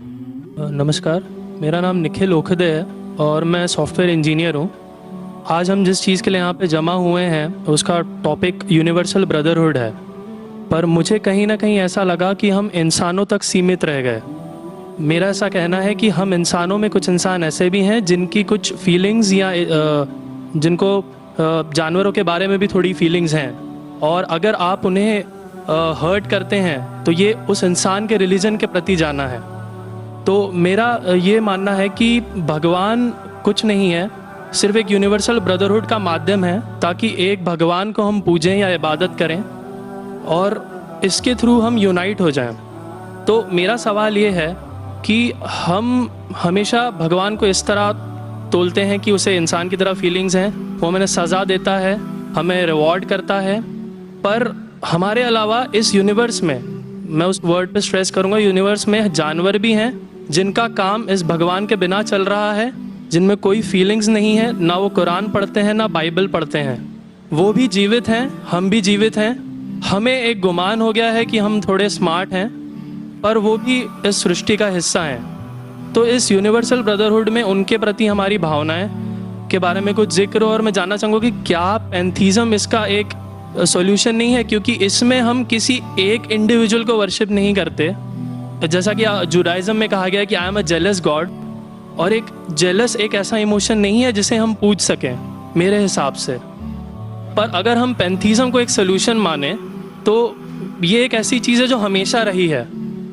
नमस्कार, मेरा नाम निखिल ओखदे है और मैं सॉफ्टवेयर इंजीनियर हूँ। आज हम जिस चीज़ के लिए यहाँ पे जमा हुए हैं उसका टॉपिक यूनिवर्सल ब्रदरहुड है। पर मुझे कहीं ना कहीं ऐसा लगा कि हम इंसानों तक सीमित रह गए। मेरा ऐसा कहना है कि हम इंसानों में कुछ इंसान ऐसे भी हैं जिनकी कुछ फीलिंग्स या जिनको जानवरों के बारे में भी थोड़ी फीलिंग्स हैं, और अगर आप उन्हें हर्ट करते हैं तो ये उस इंसान के रिलीजन के प्रति जाना है। तो मेरा ये मानना है कि भगवान कुछ नहीं है, सिर्फ एक यूनिवर्सल ब्रदरहुड का माध्यम है ताकि एक भगवान को हम पूजें या इबादत करें और इसके थ्रू हम यूनाइट हो जाएं। तो मेरा सवाल ये है कि हम हमेशा भगवान को इस तरह तोलते हैं कि उसे इंसान की तरह फीलिंग्स हैं, वो हमें सज़ा देता है, हमें रिवॉर्ड करता है, पर हमारे अलावा इस यूनिवर्स में, मैं उस वर्ड पे स्ट्रेस करूँगा, यूनिवर्स में जानवर भी हैं जिनका काम इस भगवान के बिना चल रहा है, जिनमें कोई फीलिंग्स नहीं है, ना वो कुरान पढ़ते हैं ना बाइबल पढ़ते हैं। वो भी जीवित हैं, हम भी जीवित हैं। हमें एक गुमान हो गया है कि हम थोड़े स्मार्ट हैं, पर वो भी इस सृष्टि का हिस्सा हैं। तो इस यूनिवर्सल ब्रदरहुड में उनके प्रति हमारी भावनाएं के बारे में कुछ जिक्र, और मैं जानना चाहूँगा कि क्या पैंथीज़म इसका एक सॉल्यूशन नहीं है, क्योंकि इसमें हम किसी एक इंडिविजुअल को वर्शिप नहीं करते। जैसा कि जुडाइज़म में कहा गया है कि I am a jealous God, और एक जेलस एक ऐसा इमोशन नहीं है जिसे हम पूज सकें मेरे हिसाब से। पर अगर हम पैंथीज़म को एक सोल्यूशन माने तो ये एक ऐसी चीज़ है जो हमेशा रही है।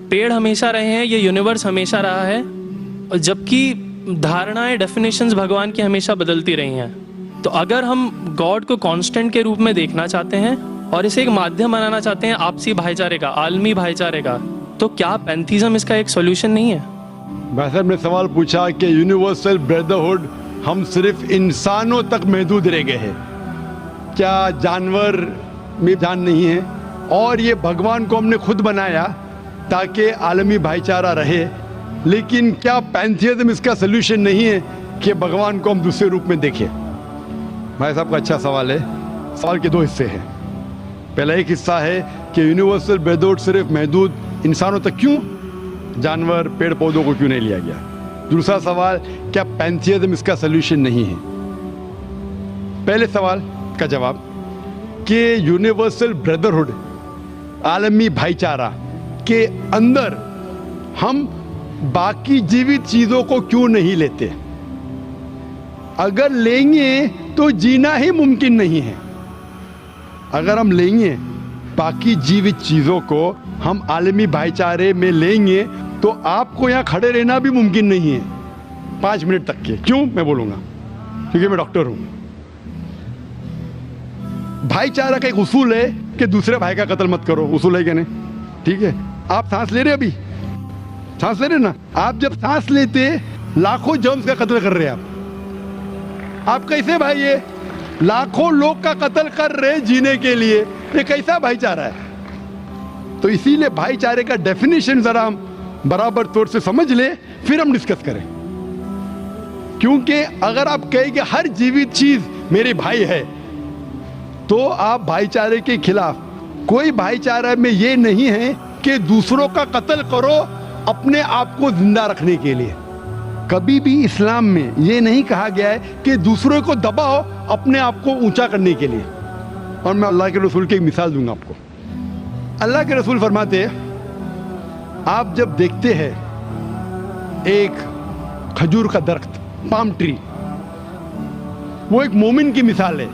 पेड़ हमेशा रहे हैं, ये यूनिवर्स हमेशा रहा है, जबकि धारणाएं, डेफिनेशंस भगवान की हमेशा बदलती रही हैं। तो अगर हम गॉड को कांस्टेंट के रूप में देखना चाहते हैं और इसे एक माध्यम बनाना चाहते हैं आपसी भाईचारे का, आलमी भाईचारे का, तो क्या पैंथीज़म इसका एक सॉल्यूशन नहीं है? भाई साहब ने सवाल पूछा कि यूनिवर्सल ब्रदरहुड हम सिर्फ इंसानों तक महदूद रह गए हैं, क्या जानवर में जान नहीं है? और ये भगवान को हमने खुद बनाया ताकि आलमी भाईचारा रहे, लेकिन क्या पैंथीज़म इसका सल्यूशन नहीं है कि भगवान को हम दूसरे रूप में देखें? भाई साहब का अच्छा सवाल है। सवाल के दो हिस्से हैं। पहला एक हिस्सा है कि यूनिवर्सल ब्रदरहुड सिर्फ महदूद इंसानों तक क्यों, जानवर पेड़ पौधों को क्यों नहीं लिया गया? दूसरा सवाल, क्या पैंथीज़म इसका सल्यूशन नहीं है? पहले सवाल का जवाब कि यूनिवर्सल ब्रदरहुड, आलमी भाईचारा के अंदर हम बाकी जीवित चीज़ों को क्यों नहीं लेते? अगर लेंगे तो जीना ही मुमकिन नहीं है। अगर हम लेंगे बाकी जीवित चीज़ों को, हम आलमी भाईचारे में लेंगे, तो आपको यहाँ खड़े रहना भी मुमकिन नहीं है 5 मिनट तक के। क्यों? मैं बोलूँगा, क्योंकि मैं डॉक्टर हूँ। भाईचारा का एक उसूल है कि दूसरे भाई का कत्ल मत करो। उसूल है क्या नहीं? ठीक है, आप सांस ले रहे, अभी सांस ले रहे ना, आप जब सांस लेते लाखों जर्म्स का कत्ल कर रहे हैं आप कैसे भाई? ये लाखों लोग का कत्ल कर रहे जीने के लिए, ये कैसा भाईचारा है? तो इसीलिए भाईचारे का डेफिनेशन जरा हम बराबर तौर से समझ ले, फिर हम डिस्कस करें। क्योंकि अगर आप कहें कि हर जीवित चीज मेरे भाई है, तो आप भाईचारे के खिलाफ। कोई भाईचारा में ये नहीं है कि दूसरों का कत्ल करो अपने आप को जिंदा रखने के लिए। कभी भी इस्लाम में ये नहीं कहा गया है कि दूसरों को दबाओ अपने आप को ऊंचा करने के लिए। और मैं अल्लाह के रसूल की एक मिसाल दूंगा आपको। अल्लाह के रसूल फरमाते हैं, आप जब देखते हैं एक खजूर का दरख्त, पाम ट्री, वो एक मोमिन की मिसाल है,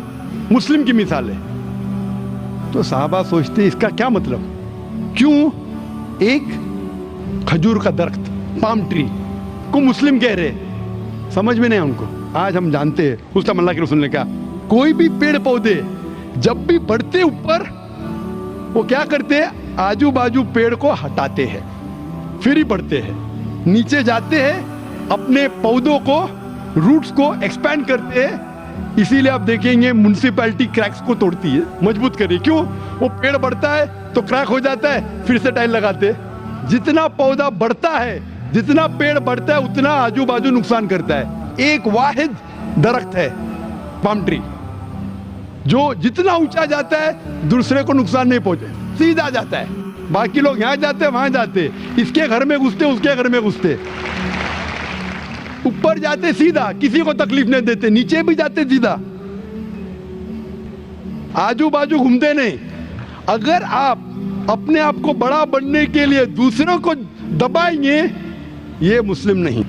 मुस्लिम की मिसाल है, तो साहबा सोचते हैं इसका क्या मतलब? क्यों एक खजूर का दरख्त, पाम ट्री को मुस्लिम कह रहे? समझ में नहीं उनको। आज हम जानते हैं, उस टाइम अल्लाह के रसूल ने कहा, कोई भी पेड़ पौधे जब भी बढ़ते ऊपर, वो क्या करते हैं? आजू बाजू पेड़ को हटाते हैं, फिर ही बढ़ते हैं, नीचे जाते हैं, अपने पौधों को, रूट्स को एक्सपैंड करते हैं। इसीलिए आप देखेंगे म्युनिसिपैलिटी क्रैक्स को तोड़ती है, मजबूत करे। क्यों? वो पेड़ बढ़ता है तो क्रैक हो जाता है, फिर से टाइल लगाते हैं। जितना पौधा बढ़ता है, जितना पेड़ बढ़ता है, उतना आजू बाजू नुकसान करता है। एक वाहिद दरख्त है पाम ट्री, जो जितना ऊंचा जाता है दूसरे को नुकसान नहीं पहुंचे, सीधा जाता है। बाकी लोग यहाँ जाते वहां जाते, इसके घर में घुसते उसके घर में घुसते, ऊपर जाते सीधा, किसी को तकलीफ नहीं देते, नीचे भी जाते सीधा, आजू बाजू घूमते नहीं। अगर आप अपने आप को बड़ा बनने के लिए दूसरों को दबाएंगे, ये मुस्लिम नहीं।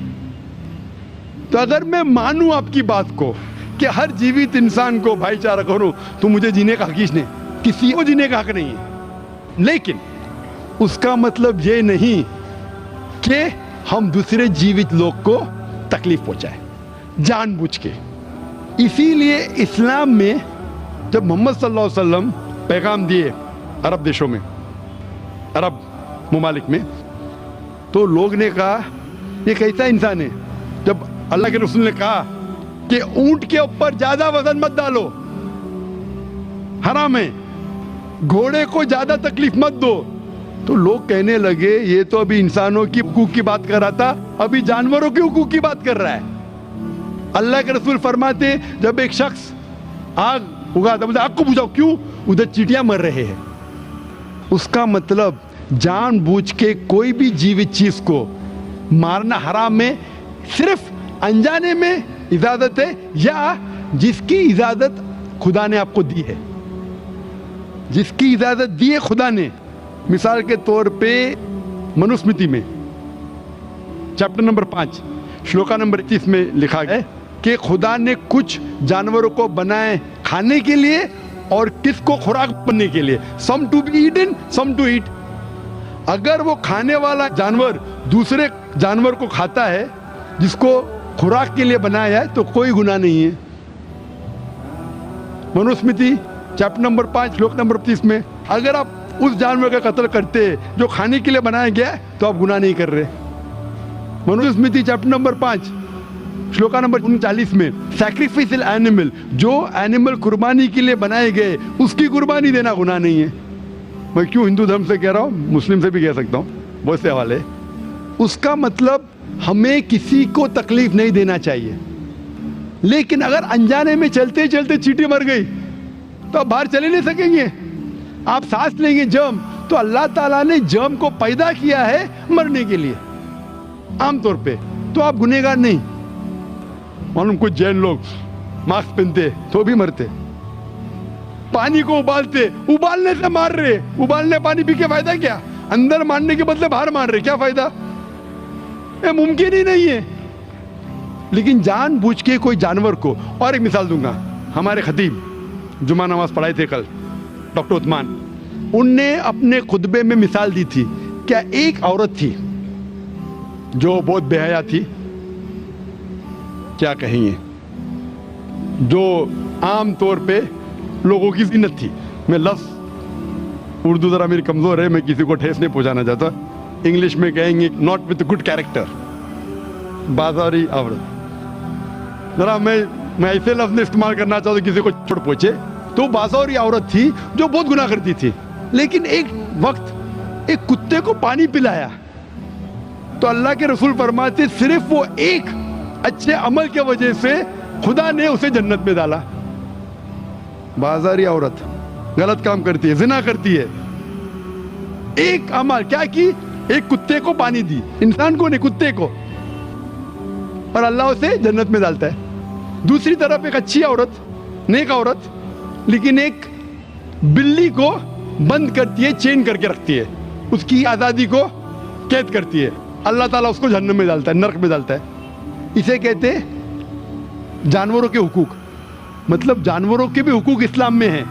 तो अगर मैं मानूं आपकी बात को कि हर जीवित इंसान को भाईचारा करूं, तो मुझे जीने का हक नहीं, किसी को जीने का हक नहीं है। लेकिन उसका मतलब ये नहीं कि हम दूसरे जीवित लोग को तकलीफ पहुंचाए जानबूझ के। इसीलिए इस्लाम में जब मोहम्मद सल्लल्लाहु अलैहि वसल्लम पैगाम दिए अरब देशों में, अरब मुमालिक में, तो लोग ने कहा ये कैसा इंसान है। जब अल्लाह के रसूल ने कहा कि ऊंट के ऊपर ज्यादा वजन मत डालो, हराम है, घोड़े को ज्यादा तकलीफ मत दो, तो लोग कहने लगे ये तो अभी इंसानों की हुकूक की बात कर रहा था, अभी जानवरों के हुकूक की बात कर रहा है। अल्लाह के रसूल फरमाते जब एक शख्स आग उगाता, बोलते आग को बुझाओ, क्यों? उधर चींटियां मर रहे हैं। उसका मतलब जानबूझ के कोई भी जीवित चीज को मारना हराम है। सिर्फ अनजाने में इजाजत है, या जिसकी इजाजत खुदा ने आपको दी है, जिसकी इजाजत दी है खुदा ने। मिसाल के तौर पे मनुस्मृति में चैप्टर नंबर 5 श्लोका नंबर 30 में लिखा है कि खुदा ने कुछ जानवरों को बनाए खाने के लिए और किसको खुराक बनने के लिए। Some to be eaten, some to eat. अगर वो खाने वाला जानवर दूसरे जानवर को खाता है जिसको खुराक के लिए बनाया है, तो कोई गुनाह नहीं है। मनुस्मृति चैप्टर नंबर 5 श्लोक नंबर 30 में अगर आप उस जानवर का कत्ल करते जो खाने के लिए बनाया गया तो आप गुनाह नहीं कर रहे। Manusmriti chapter number 5 shloka number 39 में सैक्रिफिशियल एनिमल, जो एनिमल कुर्बानी के लिए बनाए गए उसकी कुर्बानी देना गुनाह नहीं है। मैं क्यों हिंदू धर्म से कह रहा हूँ, मुस्लिम से भी कह सकता हूँ, बहुत से हवाले। उसका मतलब हमें किसी को तकलीफ नहीं देना चाहिए। लेकिन अगर अनजाने में चलते चलते चींटी मर गई तो आप बाहर चले नहीं सकेंगे। आप सांस लेंगे जर्म, तो अल्लाह ताला ने जर्म को पैदा किया है मरने के लिए आमतौर पे, तो आप गुनहगार नहीं। मालूम कुछ जैन लोग मास्क पहनते तो भी मरते, पानी को उबालते, उबालने से मार रहे, उबालने पानी पी के फायदा क्या? अंदर मारने के बदले बाहर मार रहे, क्या फायदा? ये मुमकिन ही नहीं है। लेकिन जानबूझ के कोई जानवर को, और एक मिसाल दूंगा, हमारे खतीब जुमा नमाज पढ़ाए थे कल, डॉक्टर उस्मान, उनने अपने खुतबे में मिसाल दी थी। क्या एक औरत थी जो बहुत बेहया थी, क्या कहेंगे, जो आम तौर पे लोगों की जिन्नत थी। मैं लफ्ज़ उर्दू ज़रा मेरी कमज़ोर है, मैं किसी को ठेस नहीं पहुंचाना चाहता। इंग्लिश में कहेंगे नॉट विथ गुड कैरेक्टर, बाजारी औरत। ज़रा मैं ऐसे लफ्ज़ नहीं इस्तेमाल करना चाहता किसी को छोड़ पहुंचे। तो बाजारी औरत थी जो बहुत गुनाह करती थी, लेकिन एक वक्त एक कुत्ते को पानी पिलाया तो अल्लाह के रसूल फरमाते सिर्फ वो एक अच्छे अमल के वजह से खुदा ने उसे जन्नत में डाला। बाजारी औरत गलत काम करती है, जिना करती है, एक अमल क्या की, एक कुत्ते को पानी दी, इंसान को नहीं कुत्ते को, और अल्लाह उसे जन्नत में डालता है। दूसरी तरफ एक अच्छी औरत, नेक औरत, लेकिन एक बिल्ली को बंद करती है, चेन करके रखती है, उसकी आजादी को कैद करती है, अल्लाह ताला उसको जहन्नम में डालता है, नरक में डालता है। इसे कहते जानवरों के हुकूक। मतलब जानवरों के भी हुकूक इस्लाम में हैं।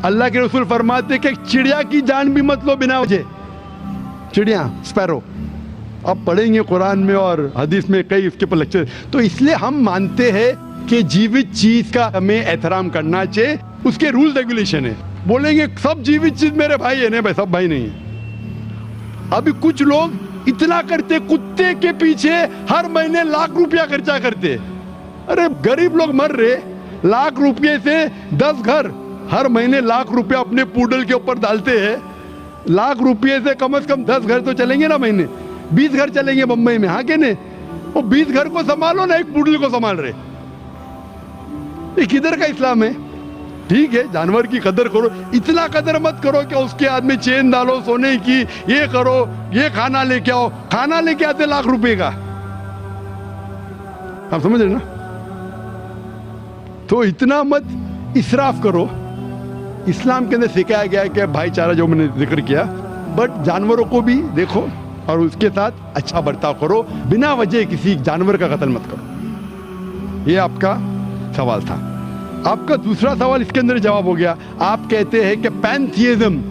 अल्लाह के रसूल फरमाते कि चिड़िया की जान भी मत लो बिना वजह। चिड़िया, स्पैरो, अब पढ़ेंगे कुरान में और हदीस में कई इसके पर लेक्चर। तो इसलिए हम मानते हैं कि जीवित चीज का हमें एहतराम करना चाहिए, उसके रूल रेगुलेशन है। बोलेंगे सब जीवित चीज मेरे भाई है, नहीं भाई, सब भाई नहीं है। अभी कुछ लोग इतना करते, कुत्ते के पीछे हर महीने लाख रुपया खर्चा करते। अरे गरीब लोग मर रहे, लाख रुपये से 10 घर हर महीने लाख रुपया अपने पूडल के ऊपर डालते हैं। लाख रुपये से कम 10 घर तो चलेंगे ना महीने, 20 घर चलेंगे बंबई में, हाँ के नहीं? वो 20 घर को संभालो ना, एक पूडल को संभाल रहे। ये किधर का इस्लाम है? ठीक है, जानवर की कदर करो, इतना कदर मत करो कि उसके हाथ में चेन डालो सोने की, ये करो, ये खाना लेके आओ। खाना लेके आते लाख रुपए का, आप समझ रहे ना? तो इतना मत इसराफ करो। इस्लाम के अंदर सिखाया गया है कि भाईचारा, जो मैंने जिक्र किया, बट जानवरों को भी देखो और उसके साथ अच्छा बर्ताव करो, बिना वजह किसी जानवर का कत्ल मत करो। ये आपका सवाल था। आपका दूसरा सवाल इसके अंदर जवाब हो गया। आप कहते हैं कि पैंथियज्म,